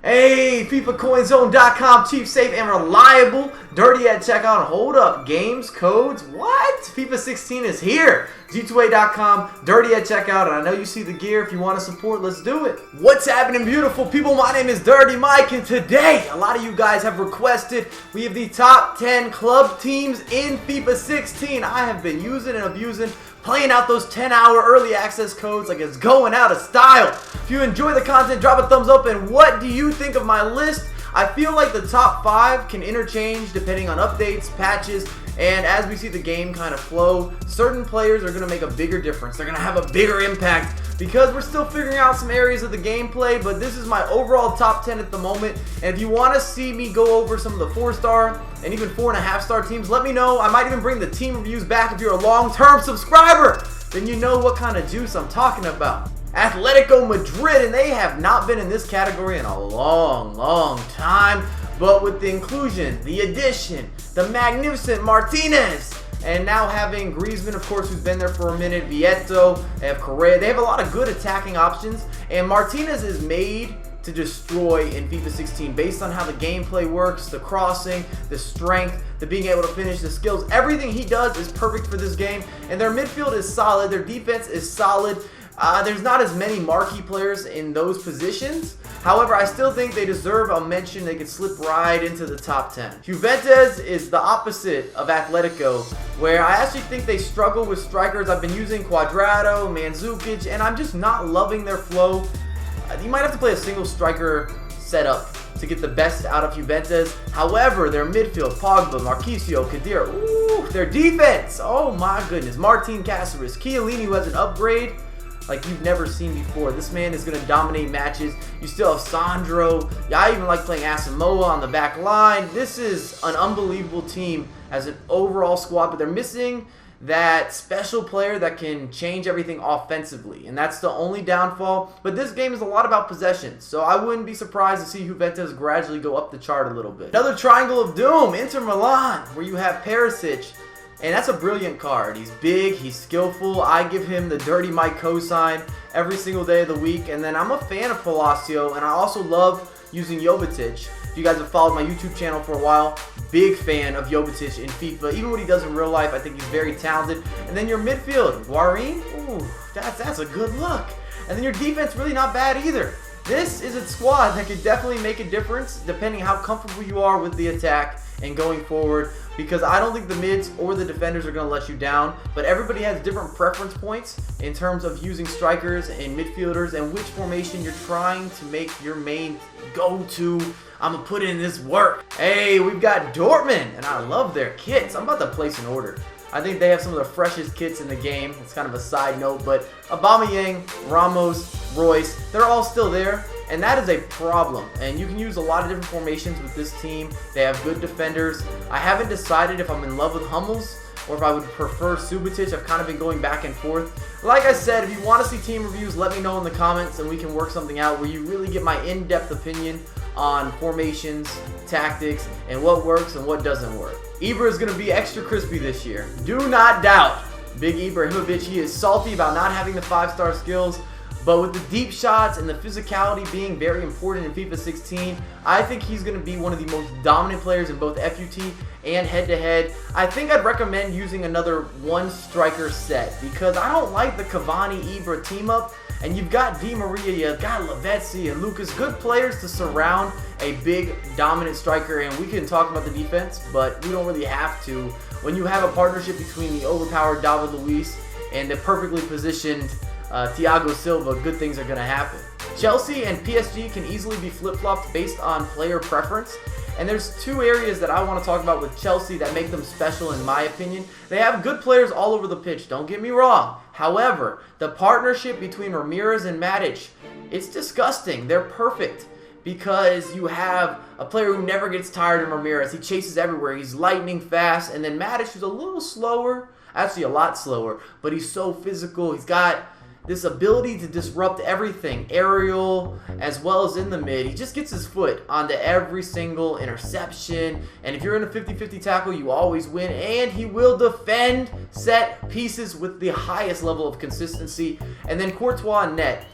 Hey, FIFACoinZone.com, cheap, safe, and reliable. Dirty at checkout. Hold up. Games, codes, what? FIFA 16 is here. G2A.com, dirty at checkout. And I know you see the gear. If you want to support, let's do it. What's happening, beautiful people? My name is Dirty Mike, and today, a lot of you guys have requested, we have the top 10 club teams in FIFA 16. I have been using and abusing, playing out those 10-hour early access codes like it's going out of style. If you enjoy the content, drop a thumbs up. And what do you think of my list? I feel like the top 5 can interchange depending on updates, patches, and as we see the game kind of flow, certain players are going to make a bigger difference. They're going to have a bigger impact because we're still figuring out some areas of the gameplay, but this is my overall top 10 at the moment. And if you want to see me go over some of the 4-star and even 4.5-star teams, let me know. I might even bring the team reviews back if you're a long-term subscriber. Then you know what kind of juice I'm talking about. Atletico Madrid, and they have not been in this category in a long time. But with the inclusion, the addition, the magnificent Martinez, and now having Griezmann, of course, who's been there for a minute, Vieto, they have Correa, they have a lot of good attacking options, and Martinez is made to destroy in FIFA 16 based on how the gameplay works, the crossing, the strength, the being able to finish, the skills. Everything he does is perfect for this game, and their midfield is solid, their defense is solid. There's not as many marquee players in those positions. However, I still think they deserve a mention. They could slip right into the top 10. Juventus is the opposite of Atletico, where I actually think they struggle with strikers. I've been using Cuadrado, Mandzukic, and I'm just not loving their flow. You might have to play a single striker setup to get the best out of Juventus. However, their midfield, Pogba, Marquisio, Khedira, ooh, their defense, oh my goodness. Martin Caceres, Chiellini, who has an upgrade like you've never seen before. This man is going to dominate matches. You still have Sandro. Yeah, I even like playing Asamoah on the back line. This is an unbelievable team as an overall squad, but they're missing that special player that can change everything offensively, and that's the only downfall. But this game is a lot about possession, so I wouldn't be surprised to see Juventus gradually go up the chart a little bit. Another triangle of doom, Inter Milan, where you have Perisic. And that's a brilliant card. He's big, he's skillful. I give him the Dirty Mike cosign every single day of the week. And then I'm a fan of Palacio, and I also love using Jovetic. If you guys have followed my YouTube channel for a while, big fan of Jovetic in FIFA. Even what he does in real life, I think he's very talented. And then your midfield, Guarin, ooh, that's a good look. And then your defense, really not bad either. This is a squad that could definitely make a difference depending how comfortable you are with the attack and going forward, because I don't think the mids or the defenders are going to let you down, but everybody has different preference points in terms of using strikers and midfielders and which formation you're trying to make your main go-to. I'm going to put in this work. Hey, we've got Dortmund, and I love their kits. I'm about to place an order. I think they have some of the freshest kits in the game. It's kind of a side note, but Aubameyang, Ramos, Royce, they're all still there. And that is a problem, and you can use a lot of different formations with this team. They have good defenders. I haven't decided if I'm in love with Hummels or if I would prefer Subotic. I've kind of been going back and forth. Like I said, if you want to see team reviews, let me know in the comments and we can work something out where you really get my in-depth opinion on formations, tactics, and what works and what doesn't work. Ibra is going to be extra crispy this year. Do not doubt Big Ibrahimovic. He is salty about not having the 5-star skills. But with the deep shots and the physicality being very important in FIFA 16, I think he's going to be one of the most dominant players in both FUT and head-to-head. I think I'd recommend using another one-striker set because I don't like the Cavani-Ibra team-up. And you've got Di Maria, you've got Lavezzi and Lucas, good players to surround a big, dominant striker. And we can talk about the defense, but we don't really have to. When you have a partnership between the overpowered David Luiz and the perfectly positioned Thiago Silva, good things are going to happen. Chelsea and PSG can easily be flip-flopped based on player preference. And there's two areas that I want to talk about with Chelsea that make them special in my opinion. They have good players all over the pitch, don't get me wrong. However, the partnership between Ramirez and Matic, it's disgusting. They're perfect because you have a player who never gets tired in Ramirez. He chases everywhere. He's lightning fast. And then Matic, who's a little slower, actually a lot slower, but he's so physical. He's got this ability to disrupt everything, aerial as well as in the mid. He just gets his foot onto every single interception. And if you're in a 50-50 tackle, you always win. And he will defend set pieces with the highest level of consistency. And then Courtois and net.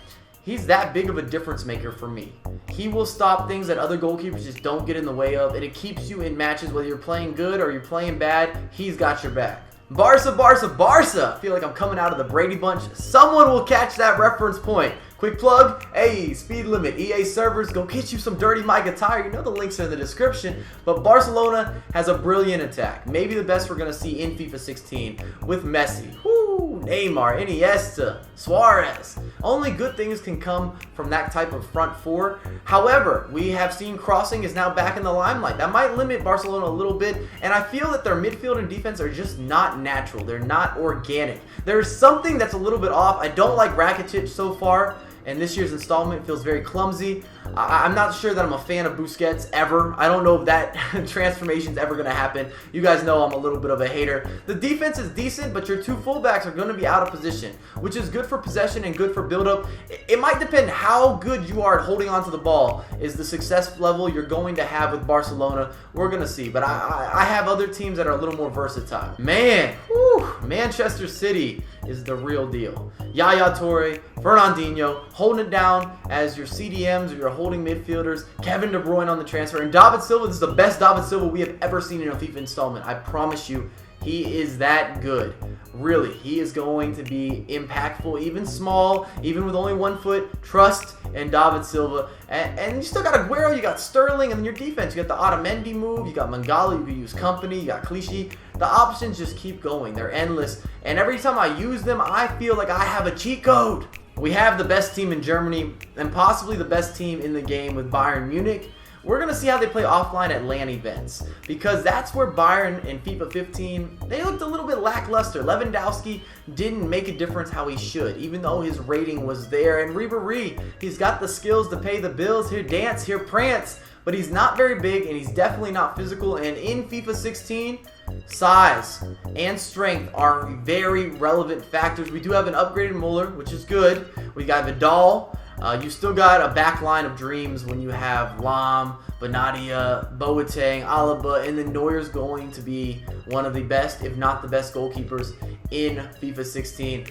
He's that big of a difference maker for me. He will stop things that other goalkeepers just don't get in the way of, and it keeps you in matches whether you're playing good or you're playing bad. He's got your back. Barca, Barca, Barca. I feel like I'm coming out of the Brady Bunch. Someone will catch that reference point. Quick plug, hey, speed limit, EA servers, go get you some Dirty Mike attire. You know the links are in the description. But Barcelona has a brilliant attack. Maybe the best we're going to see in FIFA 16 with Messi. Woo, Neymar, Iniesta, Suarez. Only good things can come from that type of front four. However, we have seen crossing is now back in the limelight. That might limit Barcelona a little bit, and I feel that their midfield and defense are just not natural. They're not organic. There's something that's a little bit off. I don't like Rakitic so far. And this year's installment feels very clumsy. I'm not sure that I'm a fan of Busquets ever. I don't know if that transformation is ever going to happen. You guys know I'm a little bit of a hater. The defense is decent, but your two fullbacks are going to be out of position, which is good for possession and good for build-up. It might depend how good you are at holding onto the ball is the success level you're going to have with Barcelona. We're going to see. But I have other teams that are a little more versatile. Man, whew, Manchester City is the real deal. Yaya Toure, Fernandinho, holding it down as your CDMs or your holding midfielders. Kevin De Bruyne on the transfer. And David Silva, this is the best David Silva we have ever seen in a FIFA installment. I promise you, he is that good. Really, he is going to be impactful, even small, even with only 1 foot. Trust in David Silva. And you still got Aguero, you got Sterling, and then your defense. You got the Otamendi move, you got Mangala, you could use Company, you got Clichy. The options just keep going. They're endless. And every time I use them, I feel like I have a cheat code. We have the best team in Germany and possibly the best team in the game with Bayern Munich. We're going to see how they play offline at LAN events because that's where Bayern in FIFA 15, they looked a little bit lackluster. Lewandowski didn't make a difference how he should, even though his rating was there. And Ribéry, he's got the skills to pay the bills. Here dance, here prance. But he's not very big and he's definitely not physical. And in FIFA 16, size and strength are very relevant factors. We do have an upgraded Muller, which is good. We got Vidal. You still got a back line of dreams when you have Lam, Benatia, Boateng, Alaba, and then Neuer's going to be one of the best, if not the best goalkeepers in FIFA 16.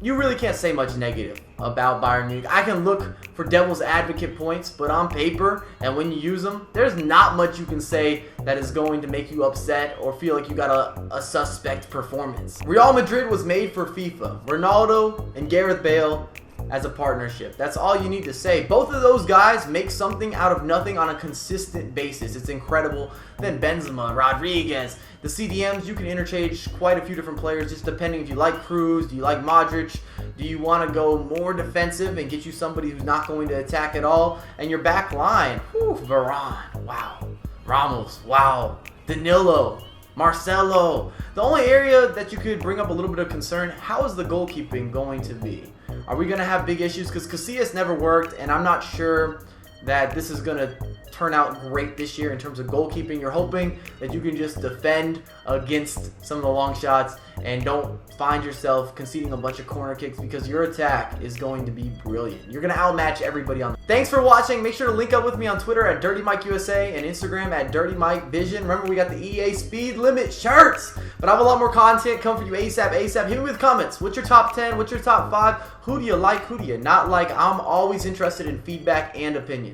You really can't say much negative about Bayern Munich. I can look for devil's advocate points, but on paper, and when you use them, there's not much you can say that is going to make you upset or feel like you got a suspect performance. Real Madrid was made for FIFA. Ronaldo and Gareth Bale as a partnership. That's all you need to say. Both of those guys make something out of nothing on a consistent basis. It's incredible. Then Benzema, Rodriguez, the CDMs, you can interchange quite a few different players just depending if you like Cruz, do you like Modric, do you want to go more defensive and get you somebody who's not going to attack at all? And your back line, whew, Varane, wow. Ramos, wow. Danilo, Marcelo. The only area that you could bring up a little bit of concern, how is the goalkeeping going to be? Are we going to have big issues? Because Casillas never worked, and I'm not sure that this is going to turn out great this year in terms of goalkeeping. You're hoping that you can just defend against some of the long shots and don't find yourself conceding a bunch of corner kicks because your attack is going to be brilliant. You're going to outmatch everybody on. Thanks for watching. Make sure to link up with me on Twitter at DirtyMikeUSA and Instagram at DirtyMikeVision. Remember, we got the EA Speed Limit shirts. But I have a lot more content coming for you ASAP. Hit me with comments. What's your top 10? What's your top 5? Who do you like? Who do you not like? I'm always interested in feedback and opinion.